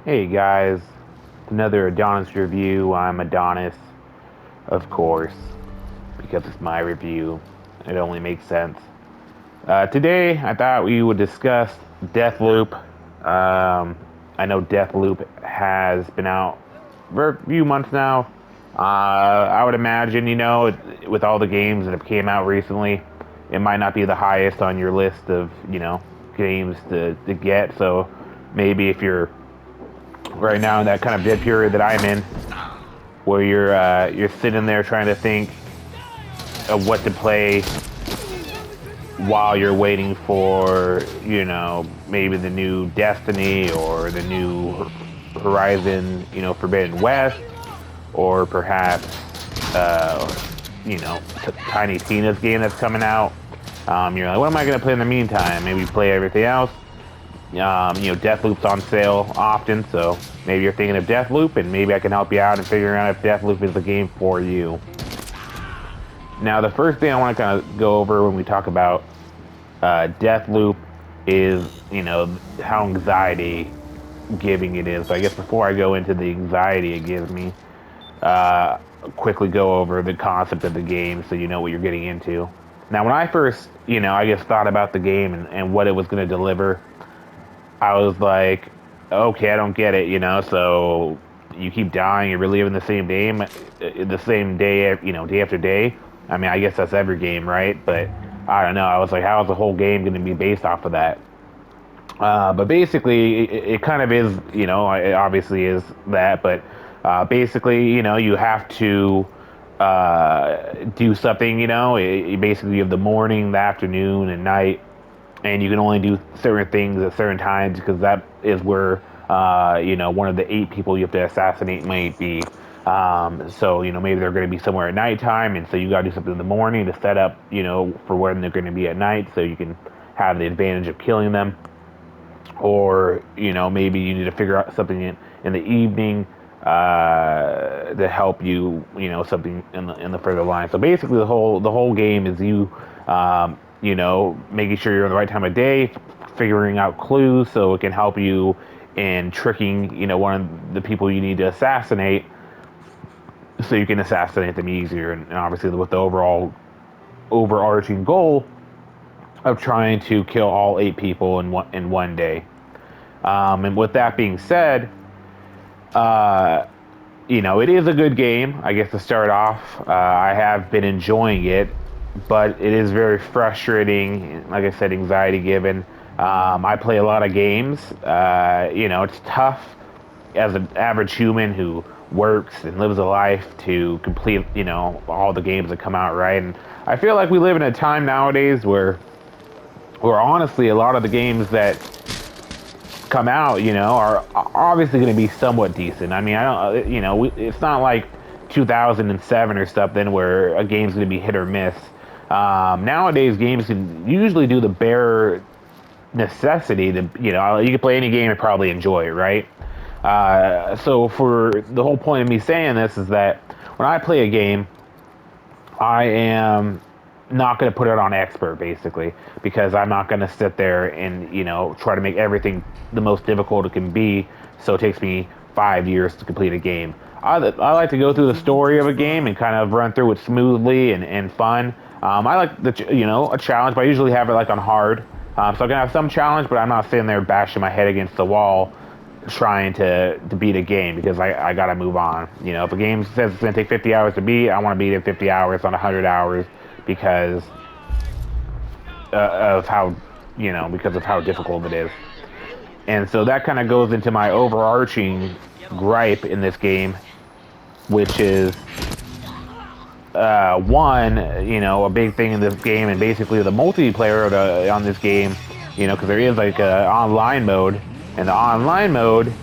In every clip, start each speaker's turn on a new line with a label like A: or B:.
A: Hey guys, another Adonis review. I'm Adonis, of course, because it's my review. It only makes sense. Today, I thought we would discuss Deathloop. I know Deathloop has been out for a few months now. I would imagine, with all the games that have came out recently, it might not be the highest on your list of, games to get. So maybe if you're right now in that kind of dead period that I'm in, where you're sitting there trying to think of what to play while you're waiting for maybe the new Destiny or the new Horizon Forbidden West, or perhaps Tiny Tina's game that's coming out. You're like, what am I gonna play in the meantime? Maybe play everything else. Deathloop's on sale often, so maybe you're thinking of Deathloop, and maybe I can help you out in figuring out if Deathloop is the game for you. Now, the first thing I want to kind of go over when we talk about Deathloop is, how anxiety giving it is. So I guess before I go into the anxiety it gives me, quickly go over the concept of the game so you know what you're getting into. Now, when I first, I guess thought about the game and what it was going to deliver, I was like, okay, I don't get it, so you keep dying, you're reliving the same day, day after day. I mean, I guess that's every game, right? But I don't know. I was like, how is the whole game going to be based off of that? But basically, it kind of is, it obviously is that, but basically, you have to do something, basically you have the morning, the afternoon, and night, and you can only do certain things at certain times because that is where one of the 8 people you have to assassinate might be. So maybe they're going to be somewhere at nighttime, and so you got to do something in the morning to set up for when they're going to be at night, so you can have the advantage of killing them. Or maybe you need to figure out something in the evening to help you, something in the further line. So basically, the whole game is you making sure you're in the right time of day, figuring out clues so it can help you in tricking, one of the people you need to assassinate, so you can assassinate them easier. And obviously, with the overarching goal of trying to kill all 8 people in one day. And with that being said, it is a good game, I guess, to start off. I have been enjoying it, but it is very frustrating. Like I said, anxiety given. I play a lot of games. It's tough as an average human who works and lives a life to complete, all the games that come out, right? And I feel like we live in a time nowadays where honestly, a lot of the games that come out, are obviously going to be somewhat decent. I mean, I don't, it's not like 2007 or something where a game's going to be hit or miss. Nowadays, games can usually do the bare necessity to, you can play any game and probably enjoy it, right? So for the whole point of me saying this is that when I play a game, I am not going to put it on expert, basically, because I'm not going to sit there and try to make everything the most difficult it can be, so it takes me 5 years to complete a game. I like to go through the story of a game and kind of run through it smoothly and fun. I like a challenge, but I usually have it like on hard, so I can have some challenge, but I'm not sitting there bashing my head against the wall trying to beat a game, because I gotta move on. If a game says it's gonna take 50 hours to beat, I want to beat it in 50 hours, not 100 hours, because of how difficult it is. And so that kind of goes into my overarching gripe in this game, which is one, a big thing in this game, and basically the multiplayer on this game, because there is like an online mode, and the online mode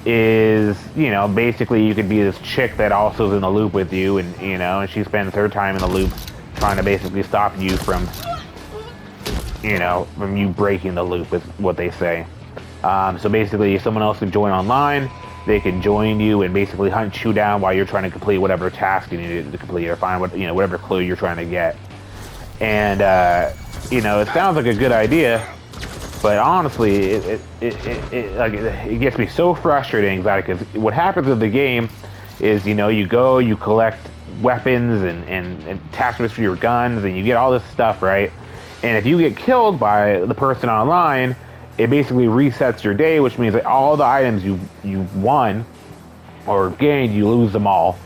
A: is, basically you could be this chick that also is in the loop with you, and and she spends her time in the loop trying to basically stop you from you breaking the loop, is what they say. So basically, if someone else can join online, they can join you and basically hunt you down while you're trying to complete whatever task you need to complete, or find whatever clue you're trying to get. And it sounds like a good idea, But honestly, it gets me so frustrating, because what happens with the game is, you go, you collect weapons and attachments for your guns, and you get all this stuff, right? And if you get killed by the person online, it basically resets your day, which means that all the items you won or gained, you lose them all.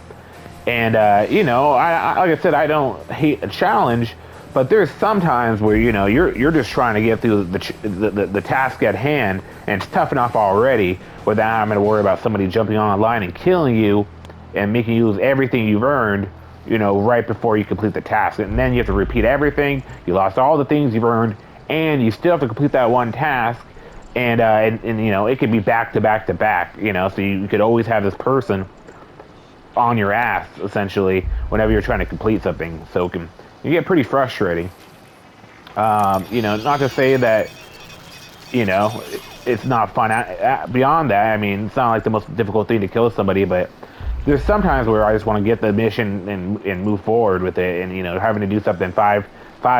A: And I like I said, I don't hate a challenge, but there's sometimes where you're just trying to get through the task at hand, and it's tough enough already without having to worry about somebody jumping online and killing you and making you lose everything you've earned, right before you complete the task. And then you have to repeat everything. You lost all the things you've earned, and you still have to complete that one task. And it could be back to back to back. So you could always have this person on your ass, essentially, whenever you're trying to complete something. So it can get pretty frustrating. Not to say that, it's not fun. Beyond that, I mean, it's not like the most difficult thing to kill somebody, but there's sometimes where I just want to get the mission and move forward with it, and having to do something five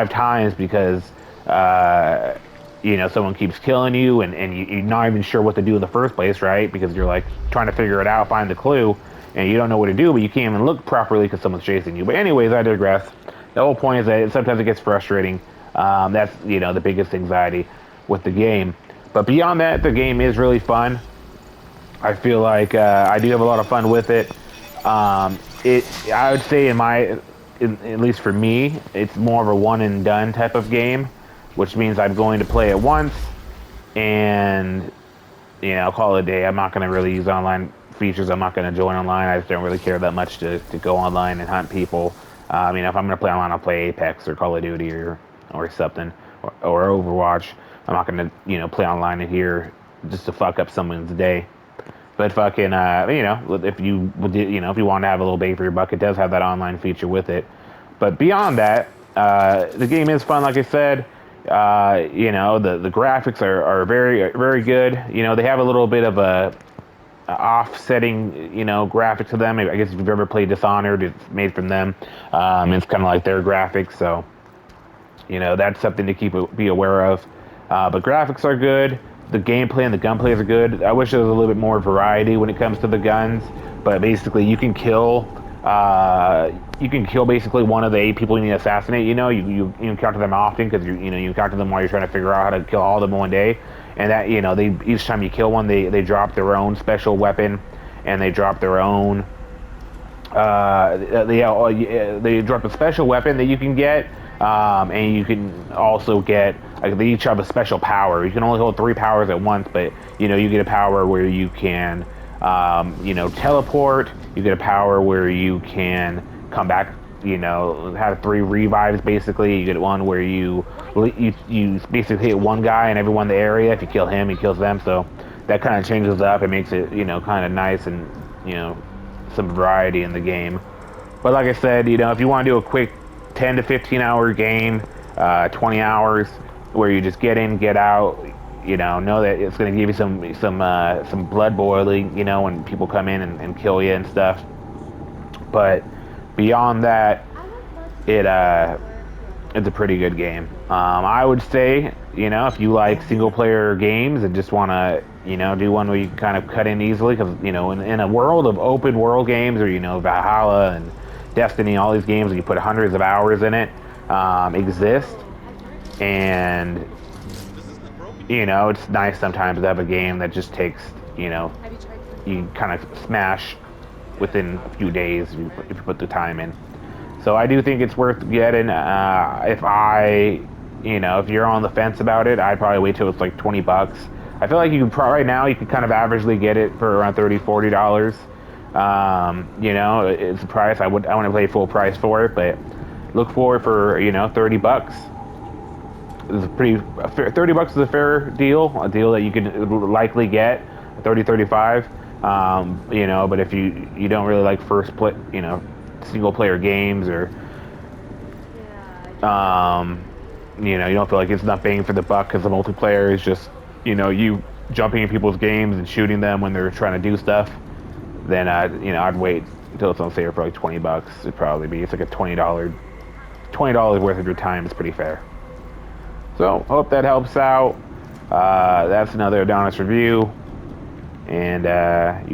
A: times because someone keeps killing you, and you're not even sure what to do in the first place, right? Because you're like trying to figure it out, find the clue, and you don't know what to do, but you can't even look properly because someone's chasing you. But anyways, I digress. The whole point is that sometimes it gets frustrating. That's the biggest anxiety with the game. But beyond that, the game is really fun. I feel like I do have a lot of fun with it. I would say at least for me, it's more of a one and done type of game, which means I'm going to play it once and call it a day. I'm not going to really use online features. I'm not going to join online. I just don't really care that much to go online and hunt people. If I'm going to play online, I'll play Apex or Call of Duty or something, or Overwatch. I'm not going to play online in here just to fuck up someone's day. But fucking if you want to have a little bang for your buck, it does have that online feature with it. But beyond that, the game is fun, like I said. The graphics are very, very good. They have a little bit of a offsetting, graphic to them. I guess if you've ever played Dishonored, it's made from them. It's kind of like their graphics, so that's something to be aware of. But graphics are good. The gameplay and the gunplay are good. I wish there was a little bit more variety when it comes to the guns, but basically you can kill basically one of the 8 people you need to assassinate. You encounter them often because you encounter them while you're trying to figure out how to kill all of them in one day. And that each time you kill one, they drop their own special weapon, and they drop their own they drop a special weapon that you can get, and you can also get they each have a special power. You can only hold 3 powers at once, but you get a power where you can teleport. You get a power where you can come back, have 3 revives basically. You get one where you basically hit one guy and everyone in the area. If you kill him, he kills them. So that kind of changes up. It makes it kind of nice and some variety in the game. But like I said, if you want to do a quick 10 to 15 hour game, 20 hours where you just get in, get out, know that it's going to give you some blood boiling, when people come in and kill you and stuff. But beyond that, it's a pretty good game. I would say, if you like single player games and just want to, do one where you can kind of cut in easily, because, in a world of open world games, or, Valhalla and Destiny, all these games, and you put hundreds of hours in it, exist. And, it's nice sometimes to have a game that just takes, you kind of smash within a few days if you put the time in. So I do think it's worth getting. If you're on the fence about it, I'd probably wait till it's like $20. I feel like you can right now you can kind of averagely get it for around $30-$40. It's a price. I want to pay full price for it, but look for it for $30. It's $30 is a fair deal, a deal that you can likely get, 30-35. But if you don't really like single player games, or you don't feel like it's not bang for the buck because the multiplayer is just you jumping in people's games and shooting them when they're trying to do stuff, then I'd wait until it's on sale for like $20. It'd probably be, it's like a $20 worth of your time is pretty fair. So hope that helps out. That's another Adonis review. And you